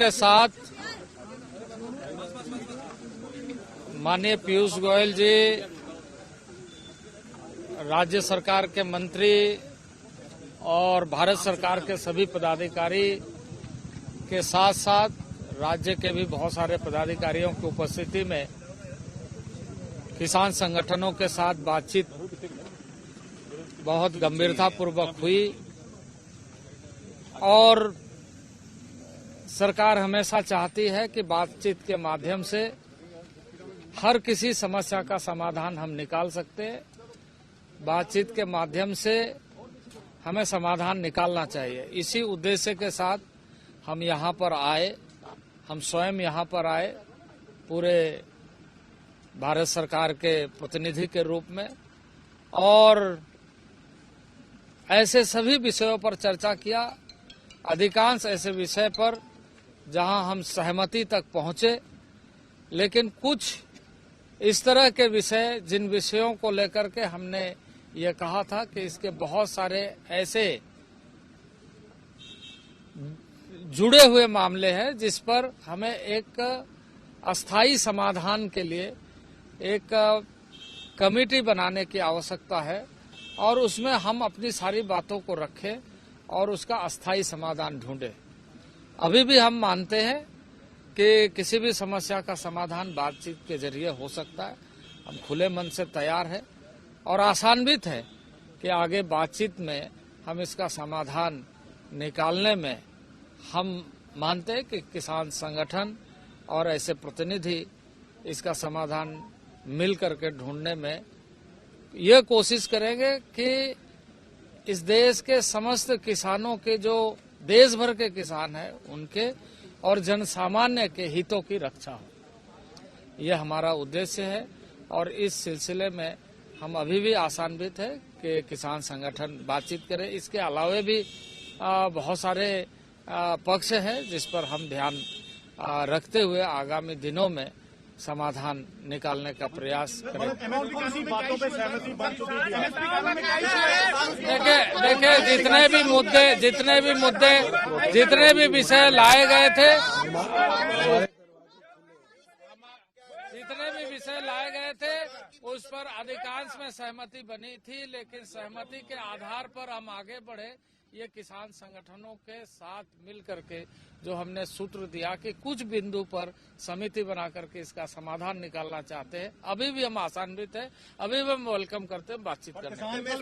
के साथ माननीय पीयूष गोयल जी, राज्य सरकार के मंत्री और भारत सरकार के सभी पदाधिकारी के साथ साथ राज्य के भी बहुत सारे पदाधिकारियों की उपस्थिति में किसान संगठनों के साथ बातचीत बहुत गंभीरतापूर्वक हुई और सरकार हमेशा चाहती है कि बातचीत के माध्यम से हर किसी समस्या का समाधान हम निकाल सकते हैं। बातचीत के माध्यम से हमें समाधान निकालना चाहिए। इसी उद्देश्य के साथ हम यहाँ पर आए, हम स्वयं यहाँ पर आए पूरे भारत सरकार के प्रतिनिधि के रूप में, और ऐसे सभी विषयों पर चर्चा किया। अधिकांश ऐसे विषय पर जहां हम सहमति तक पहुंचे, लेकिन कुछ इस तरह के विषय जिन विषयों को लेकर के हमने ये कहा था कि इसके बहुत सारे ऐसे जुड़े हुए मामले हैं जिस पर हमें एक अस्थायी समाधान के लिए एक कमेटी बनाने की आवश्यकता है और उसमें हम अपनी सारी बातों को रखें और उसका अस्थायी समाधान ढूंढें। अभी भी हम मानते हैं कि किसी भी समस्या का समाधान बातचीत के जरिए हो सकता है। हम खुले मन से तैयार हैं और आशान्वित है कि आगे बातचीत में हम इसका समाधान निकालने में हम मानते हैं कि किसान संगठन और ऐसे प्रतिनिधि इसका समाधान मिल करके ढूंढने में ये कोशिश करेंगे कि इस देश के समस्त किसानों के, जो देश भर के किसान हैं, उनके और जन सामान्य के हितों की रक्षा हो। यह हमारा उद्देश्य है और इस सिलसिले में हम अभी भी आशान्वित है कि किसान संगठन बातचीत करें। इसके अलावा भी बहुत सारे पक्ष हैं जिस पर हम ध्यान रखते हुए आगामी दिनों में समाधान निकालने का प्रयास करें। देखिए जितने भी विषय लाए गए थे, उस पर अधिकांश में सहमति बनी थी, लेकिन सहमति के आधार पर हम आगे बढ़े। ये किसान संगठनों के साथ मिल करके जो हमने सूत्र दिया कि कुछ बिंदु पर समिति बना करके इसका समाधान निकालना चाहते हैं। अभी भी हम आशान्वित हैं, अभी भी हम वेलकम करते हैं बातचीत करने के लिए।